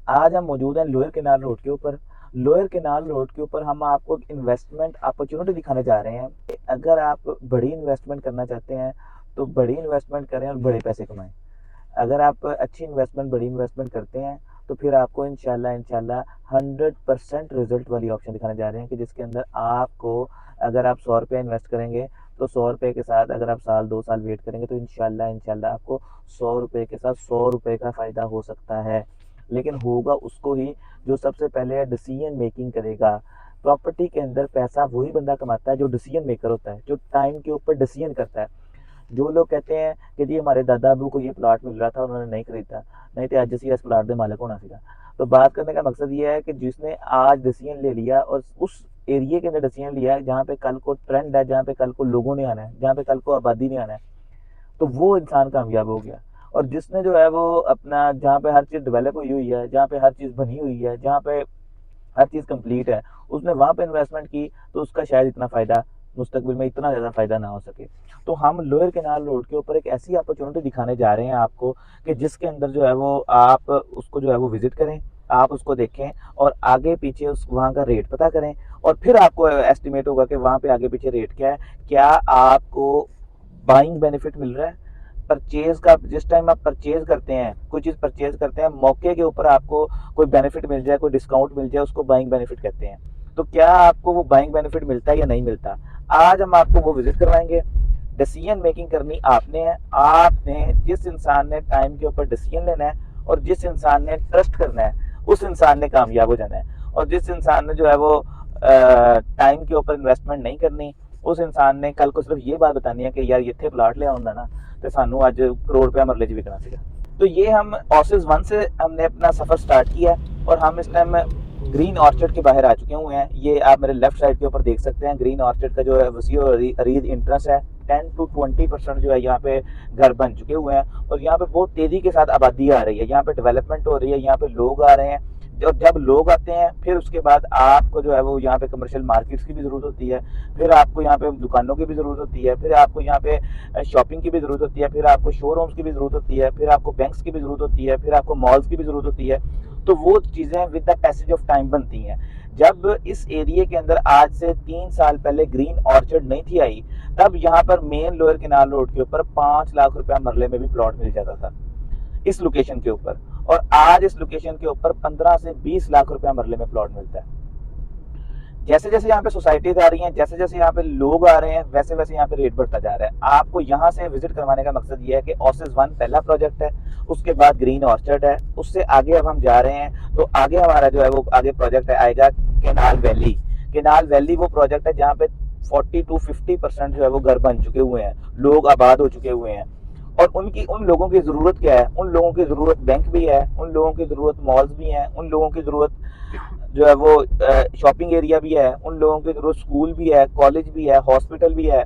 आज हम मौजूद हैं लोअर केनाल रोड के ऊपर। लोअर केनाल रोड के ऊपर हम आपको इन्वेस्टमेंट अपॉर्चुनिटी दिखाने जा रहे हैं। अगर आप बड़ी इन्वेस्टमेंट करना चाहते हैं तो बड़ी इन्वेस्टमेंट करें और बड़े पैसे कमाएं। अगर आप अच्छी इन्वेस्टमेंट बड़ी इन्वेस्टमेंट करते हैं तो फिर आपको इंशाल्लाह इंशाल्लाह 100% रिजल्ट वाली ऑप्शन दिखाने जा रहे हैं कि जिसके अंदर आपको, अगर आप 100 रुपये इन्वेस्ट करेंगे तो 100 रुपये के साथ अगर आप साल 2 साल वेट करेंगे तो इंशाल्लाह इंशाल्लाह आपको 100 रुपये के साथ 100 रुपये का फ़ायदा हो सकता है। लेकिन होगा उसको ही जो सबसे पहले डिसीजन मेकिंग करेगा। प्रॉपर्टी के अंदर पैसा वही बंदा कमाता है जो डिसीजन मेकर होता है, जो टाइम के ऊपर डिसीजन करता है। जो लोग कहते हैं कि जी हमारे दादा अबू को ये प्लाट मिल रहा था उन्होंने नहीं खरीदा, नहीं तो अज असी इस प्लाट के मालिक होना सीगा। तो बात करने का मकसद ये है कि जिसने आज डिसीजन ले लिया और उस एरिए के अंदर डिसीजन लिया है जहाँ पे कल को ट्रेंड है, जहाँ पे कल को लोगों ने आना है, जहाँ पे कल को आबादी ने आना है, तो वो इंसान कामयाब हो गया। और जिसने जो है वो अपना, जहाँ पे हर चीज़ डेवलप हुई हुई है, जहाँ पे हर चीज़ बनी हुई है, जहाँ पे हर चीज़ कंप्लीट है, उसने वहाँ पे इन्वेस्टमेंट की तो उसका शायद इतना फ़ायदा मुस्तकबिल में इतना ज़्यादा फ़ायदा ना हो सके। तो हम लोअर केनाल रोड के ऊपर एक ऐसी अपॉर्चुनिटी दिखाने जा रहे हैं आपको कि जिसके अंदर जो है वो आप उसको जो है वो विज़िट करें, आप उसको देखें और आगे पीछे उस वहाँ का रेट पता करें और फिर आपको एस्टिमेट होगा कि वहाँ पे आगे पीछे रेट क्या है। क्या आपको बाइंग बेनिफिट मिल रहा है? परचेज का, जिस टाइम आप परचेज करते हैं, कोई चीज़ परचेज करते हैं, मौके के ऊपर आपको कोई बेनिफिट मिल जाए, कोई डिस्काउंट मिल जाए, उसको बाइंग बेनिफिट कहते हैं। तो क्या आपको वो बाइंग बेनिफिट मिलता है या नहीं मिलता? आज हम आपको वो विजिट करवाएंगे। डिसीजन मेकिंग करनी आपने है। आपने, जिस इंसान ने टाइम के ऊपर डिसीजन लेना है और जिस इंसान ने ट्रस्ट करना है, उस इंसान ने कामयाब हो जाना है। और जिस इंसान ने जो है वो टाइम के ऊपर इन्वेस्टमेंट नहीं करनी, उस इंसान ने कल को सिर्फ ये बात बतानी है कि यार इतने प्लाट ले आउंदा ना तो सानू आज करोड़ रुपया मरले च विकना सीगा। तो ये हम ऑसिस 1 से हमने अपना सफ़र स्टार्ट किया है और हम इस टाइम ग्रीन ऑर्चर्ड के बाहर आ चुके हुए हैं। ये आप मेरे लेफ्ट साइड के ऊपर देख सकते हैं। ग्रीन ऑर्चर्ड का जो है वसी और अरीज इंट्रेंस है। 10 to 20% जो है यहाँ पे घर बन चुके हुए हैं और यहाँ पे बहुत तेज़ी के साथ आबादी आ रही है, यहाँ पे डेवलपमेंट हो रही है, यहाँ पे लोग आ रहे हैं। और जब लोग आते हैं फिर उसके बाद आपको जो है वो यहाँ पे कमर्शियल मार्केट्स की भी ज़रूरत होती है, फिर आपको यहाँ पे दुकानों की भी ज़रूरत होती है, फिर आपको यहाँ पे शॉपिंग की भी ज़रूरत होती है, फिर आपको शोरूम्स की भी ज़रूरत होती है, फिर आपको बैंक्स की भी ज़रूरत होती है, फिर आपको मॉल्स की भी ज़रूरत होती है। तो वो चीज़ें with the passage of time बनती हैं। जब इस एरिया के अंदर आज से 3 साल पहले ग्रीन ऑर्चर्ड नहीं थी आई, तब यहाँ पर मेन लोअर केनाल रोड के ऊपर 5 लाख रुपया मरले में भी प्लॉट मिल जाता था इस लोकेशन के ऊपर। और आज इस लोकेशन के ऊपर 15 से 20 लाख रुपया मरले में प्लॉट मिलता है। जैसे जैसे यहाँ पे सोसाइटीज आ रही हैं, जैसे जैसे यहाँ पे लोग आ रहे हैं, वैसे वैसे यहाँ पे रेट बढ़ता जा रहा है। आपको यहाँ से विजिट करवाने का मकसद ये है कि ऑसिस 1 पहला प्रोजेक्ट है, उसके बाद ग्रीन ऑर्चर्ड है, उससे आगे अब हम जा रहे हैं। तो आगे हमारा जो है वो आगे प्रोजेक्ट आएगा केनाल वैली। केनाल वैली वो प्रोजेक्ट है जहाँ पे 40 to 50% जो है वो घर बन चुके हुए हैं, लोग आबाद हो चुके हुए हैं। और उन लोगों की ज़रूरत क्या है? उन लोगों की ज़रूरत बैंक भी है, उन लोगों की ज़रूरत मॉल्स भी हैं, उन लोगों की ज़रूरत जो है वो शॉपिंग एरिया भी है, उन लोगों की ज़रूरत स्कूल भी है, कॉलेज भी है, हॉस्पिटल भी है।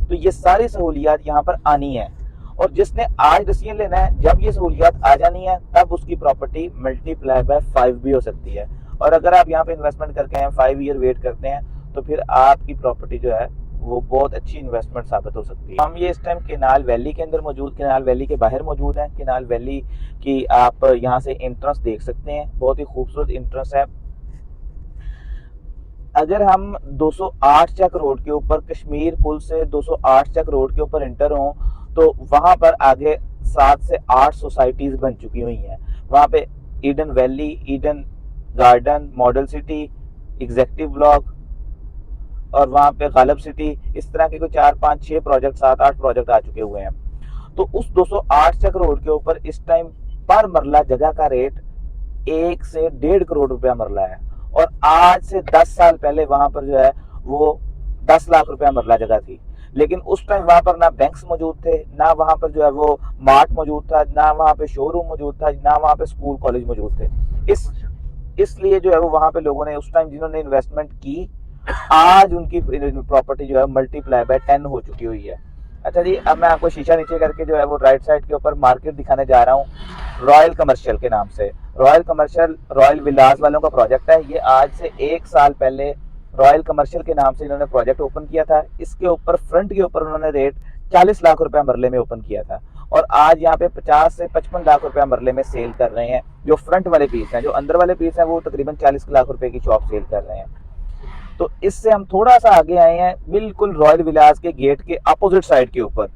तो ये सारी सहूलियात यहाँ पर आनी है। और जिसने आज डिसीजन लेना है, जब ये सहूलियात आ जानी है तब उसकी प्रॉपर्टी मल्टीप्लाई बाय 5 भी हो सकती है। और अगर आप यहाँ पे इन्वेस्टमेंट करके हैं, 5 ईयर वेट करते हैं, तो फिर आपकी प्रॉपर्टी जो है वो बहुत अच्छी इन्वेस्टमेंट साबित हो सकती है। हम ये इस टाइम केनाल वैली के अंदर मौजूद, केनाल वैली के बाहर मौजूद हैं। केनाल वैली की आप यहाँ से एंट्रेंस देख सकते हैं, बहुत ही खूबसूरत एंट्रेंस है। अगर हम 208 चक रोड के ऊपर, कश्मीर पुल से 208 चक रोड के ऊपर एंटर हों तो वहाँ पर आगे 7 से 8 सोसाइटीज बन चुकी हुई हैं। वहाँ पे Eden valley, Eden garden, model city, executive block और वहाँ पे गालब सिटी, इस तरह के कोई 4 5 6 प्रोजेक्ट, 7 8 प्रोजेक्ट आ चुके हुए हैं। तो उस 208 चक रोड के ऊपर इस टाइम पर मरला जगह का रेट 1 से 1.5 करोड़ रुपया मरला है। और आज से 10 साल पहले वहां पर जो है वो 10 लाख रुपया मरला जगह थी। लेकिन उस टाइम वहां पर ना बैंक्स मौजूद थे, ना वहां पर जो है वो मार्ट मौजूद था, ना वहां पे शोरूम मौजूद था, ना वहां पे स्कूल कॉलेज मौजूद थे। इस इसलिए जो है वो वहां पे लोगों ने उस टाइम जिन्होंने इन्वेस्टमेंट की, आज उनकी प्रॉपर्टी जो है मल्टीप्लाई बाय 10 हो चुकी हुई है। अच्छा जी, अब मैं आपको शीशा नीचे करके जो है वो राइट साइड के ऊपर मार्केट दिखाने जा रहा हूँ, रॉयल कमर्शियल के नाम से। रॉयल कमर्शियल रॉयल विलास वालों का प्रोजेक्ट है। ये आज से 1 साल पहले रॉयल कमर्शियल के नाम से इन्होंने प्रोजेक्ट ओपन किया था। इसके ऊपर फ्रंट के ऊपर उन्होंने रेट 40 लाख रुपया मरले में ओपन किया था। और आज यहाँ पे 50 से 55 लाख रुपया मरले में सेल कर रहे हैं। जो फ्रंट वाले पीस हैं, जो अंदर वाले पीस हैं, वो तकरीबन 40 लाख रुपए की शॉप सेल कर रहे हैं। तो इससे हम थोड़ा सा आगे आए हैं, बिल्कुल रॉयल विलास के गेट के अपोजिट साइड के ऊपर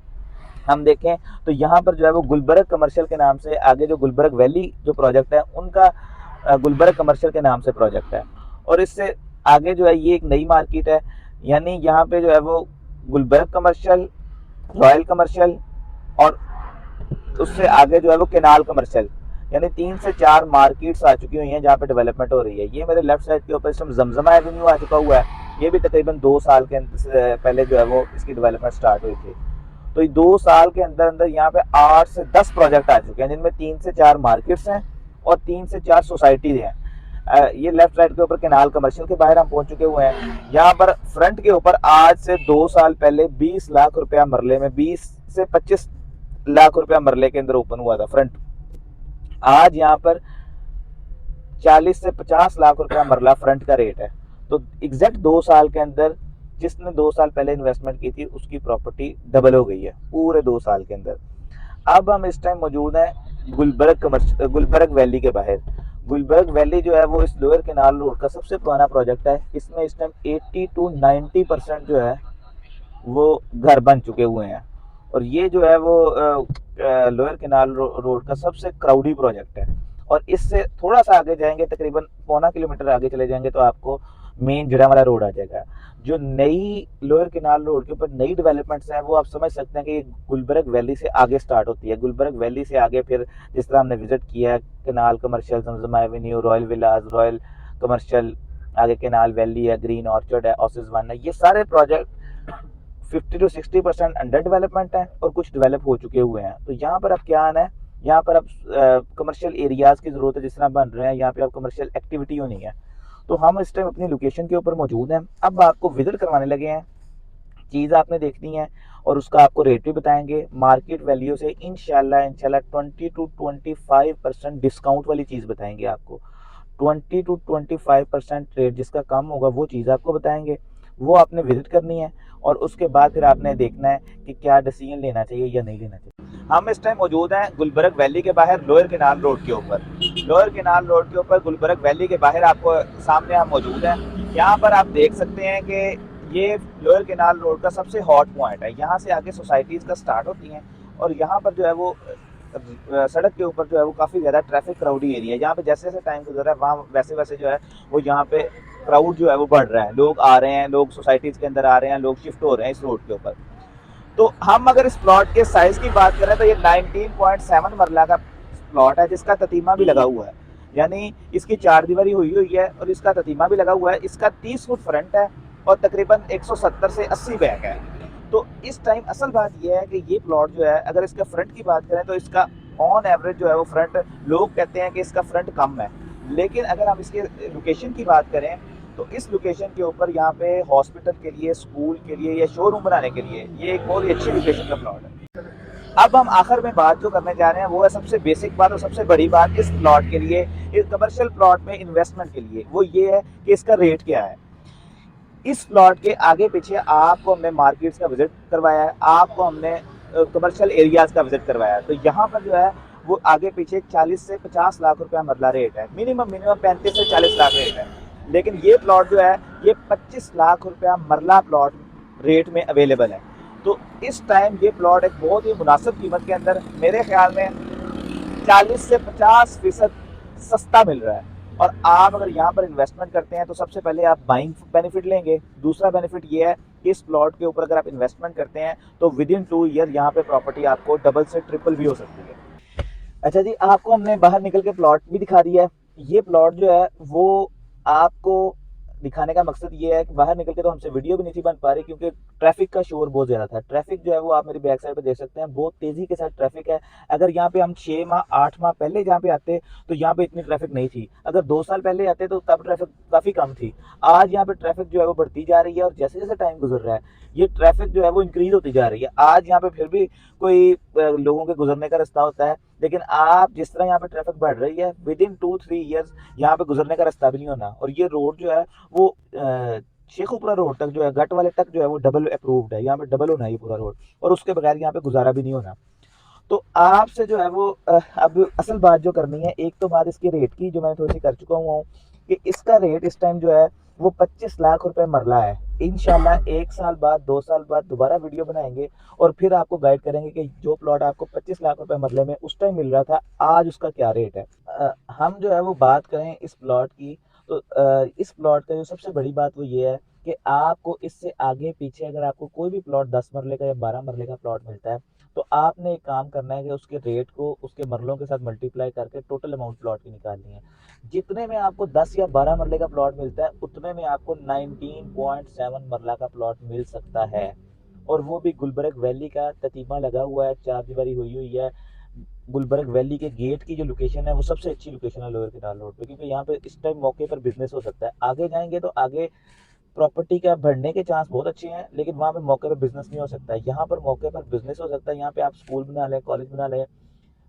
हम देखें तो यहाँ पर जो है वो गुलबर्ग कमर्शियल के नाम से आगे जो गुलबर्ग वैली जो प्रोजेक्ट है उनका गुलबर्ग कमर्शियल के नाम से प्रोजेक्ट है। और इससे आगे जो है ये एक नई मार्केट है, यानी यहाँ पे जो है वो गुलबर्ग कमर्शियल, रॉयल कमर्शियल और उससे आगे जो है वो केनाल कमर्शियल, यानी 3 से 4 मार्केट्स आ चुकी हुई हैं जहाँ पे डेवलपमेंट हो रही है। ये मेरे लेफ्ट साइड के ऊपर इसमें जमजमा एवेन्यू आ चुका हुआ है। ये भी तकरीबन 2 साल के पहले जो है वो इसकी डेवलपमेंट स्टार्ट हुई थी। तो 2 साल के अंदर अंदर यहाँ पे 8 से 10 प्रोजेक्ट आ चुके हैं, जिनमें 3 से 4 मार्केट्स हैं और 3 से 4 सोसाइटीज हैं। ये लेफ्ट साइड के ऊपर केनाल कमर्शियल के बाहर हम पहुंच चुके हुए हैं। यहाँ पर फ्रंट के ऊपर आज से 2 साल पहले 20 लाख रुपया मरले में, 20 से 25 लाख रुपया मरले के अंदर ओपन हुआ था फ्रंट। आज यहाँ पर 40 से 50 लाख रुपया मरला फ्रंट का रेट है। तो एग्जैक्ट 2 साल के अंदर जिसने 2 साल पहले इन्वेस्टमेंट की थी उसकी प्रॉपर्टी डबल हो गई है पूरे 2 साल के अंदर। अब हम इस टाइम मौजूद हैं गुलबर्ग वैली के बाहर। गुलबर्ग वैली जो है वो इस लोअर केनाल रोड का सबसे पुराना प्रोजेक्ट है। इसमें इस टाइम 80 to 90% जो है वो घर बन चुके हुए हैं। और ये जो है वो लोअर केनाल रोड का सबसे क्राउडी प्रोजेक्ट है। और इससे थोड़ा सा आगे जाएंगे, तकरीबन 1.25 किलोमीटर आगे चले जाएंगे तो आपको मेन जड़ावाला रोड आ जाएगा। जो नई लोअर केनाल रोड के ऊपर नई डेवलपमेंट्स हैं वो आप समझ सकते हैं कि ये गुलबर्ग वैली से आगे स्टार्ट होती है। गुलबर्ग वैली से आगे फिर जिस तरह हमने विजिट किया है canal commercial, Zamzama avenue, royal villas, royal commercial, आगे केनाल वैली है, ग्रीन ऑर्चर्ड है, ओसिस वन है, ये सारे प्रोजेक्ट 50 to 60% अंडर डेवलपमेंट है और कुछ डेवलप हो चुके हुए हैं। तो यहाँ पर अब क्या आना है, यहाँ पर अब कमर्शियल एरियाज की जरूरत है जिस तरह बन रहे हैं, यहाँ पे अब कमर्शियल एक्टिविटी होनी है। तो हम इस टाइम अपनी लोकेशन के ऊपर मौजूद हैं। अब आपको विजिट करवाने लगे हैं, चीज़ आपने देखनी है और उसका आपको रेट भी बताएंगे। मार्केट वैल्यू से इंशाल्लाह 20 to 25% डिस्काउंट वाली चीज़ बताएंगे आपको। 20 to 25% रेट जिसका कम होगा वो चीज़ आपको बताएंगे। वो आपने विजिट करनी है और उसके बाद फिर आपने देखना है कि क्या डिसीजन लेना चाहिए या नहीं लेना चाहिए। हम इस टाइम मौजूद हैं गुलबर्ग वैली के बाहर लोअर केनाल रोड के ऊपर। लोअर केनाल रोड के ऊपर गुलबर्ग वैली के बाहर आपको सामने हम मौजूद हैं। यहाँ पर आप देख सकते हैं कि ये लोअर केनाल रोड का सबसे हॉट पॉइंट है। यहाँ से आगे सोसाइटीज़ का स्टार्ट होती हैं और यहाँ पर जो है वो सड़क के ऊपर जो है वो काफ़ी ज़्यादा ट्रैफिक क्राउडी एरिया है। यहाँ पे जैसे जैसे टाइम गुजर रहा है वहाँ वैसे वैसे जो है वो यहाँ पे क्राउड जो है वो बढ़ रहा है। लोग आ रहे हैं, लोग सोसाइटीज़ के अंदर आ रहे हैं, लोग शिफ्ट हो रहे हैं इस रोड के ऊपर। तो हम अगर इस प्लॉट के साइज की बात करें तो ये 19.7 मरला का प्लॉट है जिसका ततीमा भी लगा हुआ है, यानी इसकी 4 दीवारी हुई हुई है और इसका ततीमा भी लगा हुआ है। इसका 30 फुट फ्रंट है और तकरीबन 170 से 80 बैक है। तो इस टाइम असल बात यह है कि ये प्लॉट जो है अगर इसका फ्रंट की बात करें तो इसका ऑन एवरेज जो है वो फ्रंट, लोग कहते हैं कि इसका फ्रंट कम है, लेकिन अगर हम इसके लोकेशन की बात करें तो इस लोकेशन के ऊपर यहाँ पे हॉस्पिटल के लिए, स्कूल के लिए या शोरूम बनाने के लिए ये एक बहुत ही अच्छी लोकेशन का प्लॉट है। अब हम आखिर में बात जो करने जा रहे हैं वो है सबसे बेसिक बात और सबसे बड़ी बात इस प्लॉट के लिए, इस कमर्शियल प्लॉट में इन्वेस्टमेंट के लिए, वो ये है कि इसका रेट क्या है। इस प्लॉट के आगे पीछे आपको हमने मार्केट्स का विजिट करवाया है, आपको हमने कमर्शियल एरियाज का विजिट करवाया है। तो यहाँ पर जो है वो आगे पीछे 40 से 50 लाख रुपया मरला रेट है, मिनिमम 35 से 40 लाख रेट है। लेकिन ये प्लॉट जो है ये 25 लाख रुपया मरला प्लॉट रेट में अवेलेबल है। तो इस टाइम ये प्लॉट एक बहुत ही मुनासिब कीमत के अंदर मेरे ख्याल में 40 से 50% सस्ता मिल रहा है। और आप अगर यहाँ पर इन्वेस्टमेंट करते हैं तो सबसे पहले आप बाइंग बेनिफिट लेंगे। दूसरा बेनिफिट ये है कि इस प्लॉट के ऊपर अगर आप इन्वेस्टमेंट करते हैं तो विद इन 2 ईयर यहाँ पे प्रॉपर्टी आपको डबल से ट्रिपल भी हो सकती है। अच्छा जी, आपको हमने बाहर निकल के प्लॉट भी दिखा दिया है। ये प्लॉट जो है वो आपको दिखाने का मकसद ये है कि बाहर निकल के तो हमसे वीडियो भी नहीं थी बन पा रही क्योंकि ट्रैफिक का शोर बहुत ज़्यादा था। ट्रैफिक जो है वो आप मेरी बैक साइड पे देख सकते हैं, बहुत तेज़ी के साथ ट्रैफिक है। अगर यहाँ पे हम 6 माह 8 माह पहले यहाँ पे आते तो यहाँ पे इतनी ट्रैफिक नहीं थी। अगर 2 साल पहले आते तो तब ट्रैफिक काफ़ी कम थी। आज यहाँ पे ट्रैफिक जो है वो बढ़ती जा रही है और जैसे जैसे टाइम गुजर रहा है ये ट्रैफिक जो है वो इंक्रीज होती जा रही है। आज यहाँ पे फिर भी कोई लोगों के गुजरने का रास्ता होता है, लेकिन आप जिस तरह यहाँ पे ट्रैफिक बढ़ रही है विद इन 2-3 ईयर्स यहाँ पे गुजरने का रास्ता भी नहीं होना। और ये रोड जो है वो शेखुपुरा रोड तक जो है, गट वाले तक जो है वो डबल अप्रूव्ड है। यहाँ पे डबल होना है ये पूरा रोड और उसके बगैर यहाँ पे गुजारा भी नहीं होना। तो आपसे जो है वो अब असल बात जो करनी है, एक तो बात इसके रेट की जो मैं थोड़ी सी कर चुका हूँ कि इसका रेट इस टाइम जो है वो 25 लाख रुपए मरला है। इंशाल्लाह 1 साल बाद 2 साल बाद दोबारा वीडियो बनाएंगे और फिर आपको गाइड करेंगे कि जो प्लॉट आपको 25 लाख रुपए मरले में उस टाइम मिल रहा था, आज उसका क्या रेट है। हम जो है वो बात करें इस प्लॉट की, तो इस प्लॉट का जो सबसे बड़ी बात वो ये है कि आपको इससे आगे पीछे अगर आपको कोई भी प्लॉट 10 मरले का या 12 मरले का प्लॉट मिलता है, तो आपने एक काम करना है कि उसके रेट को उसके मरलों के साथ मल्टीप्लाई करके टोटल अमाउंट प्लॉट की निकालनी है। जितने में आपको 10 या 12 मरले का प्लॉट मिलता है, उतने में आपको 19.7 मरला का प्लॉट मिल सकता है। और वो भी गुलबर्ग वैली का ततीमा लगा हुआ है, चार दीवारी हुई हुई है। गुलबर्ग वैली के गेट की जो लोकेशन है वो सबसे अच्छी लोकेशन है लोअर केनाल रोड पे, क्योंकि यहाँ पे इस टाइम मौके पर बिजनेस हो सकता है। आगे जाएंगे तो आगे प्रॉपर्टी का बढ़ने के चांस बहुत अच्छे हैं, लेकिन वहाँ पे मौके पर बिजनेस नहीं हो सकता है। यहाँ पर मौके पर बिजनेस हो सकता है। यहाँ पे आप स्कूल बना लें, कॉलेज बना लें,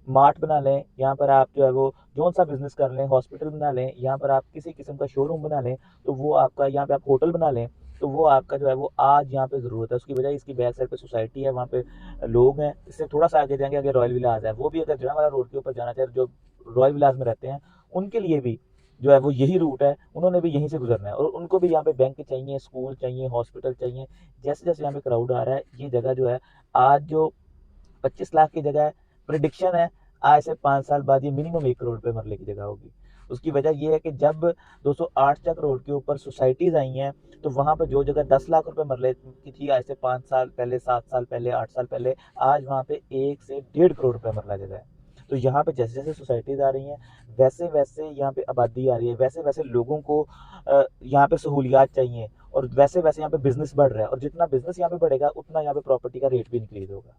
मार्ट बना लें, यहाँ पर आप जो है वो जोन सा बिजनेस कर लें, हॉस्पिटल बना लें, यहाँ पर आप किसी किस्म का शोरूम बना लें, तो वो आपका, यहाँ पे आप होटल बना लें, तो वो आपका जो है वो आज यहाँ पे ज़रूरत है। उसकी वजह इसकी बैक साइड पे सोसाइटी है, वहाँ पे लोग हैं। इससे थोड़ा सा आगे जाएंगे, आगे रॉयल विलास है, वो भी अगर जनावाला रोड के ऊपर जाना चाहे, जो रॉयल विलास में रहते हैं उनके लिए भी जो है वो यही रूट है, उन्होंने भी यहीं से गुजरना है, और उनको भी यहाँ पे बैंक चाहिए, स्कूल चाहिए, हॉस्पिटल चाहिए। जैसे जैसे यहाँ पे क्राउड आ रहा है, ये जगह जो है आज जो 25 लाख की जगह है, प्रिडिक्शन है आज से 5 साल बाद ये मिनिमम 1 करोड़ रुपए मरले की जगह होगी। उसकी वजह ये है कि जब 208 चक रोड के ऊपर सोसाइटीज आई हैं, तो वहां पर जो जगह 10 लाख रुपए मरले की थी आज से 5 साल पहले, 7 साल पहले, 8 साल पहले, आज वहां पे 1 से 1.5 करोड़ रुपए मरला जगह है। तो यहाँ पे जैसे जैसे सोसाइटीज आ रही हैं, वैसे वैसे यहाँ पे आबादी आ रही है, वैसे वैसे लोगों को यहाँ पे सहूलियात चाहिए, और वैसे वैसे यहाँ पे बिजनेस बढ़ रहा है, और जितना बिजनेस यहाँ पे बढ़ेगा उतना यहाँ पे प्रॉपर्टी का रेट भी इंक्रीज होगा।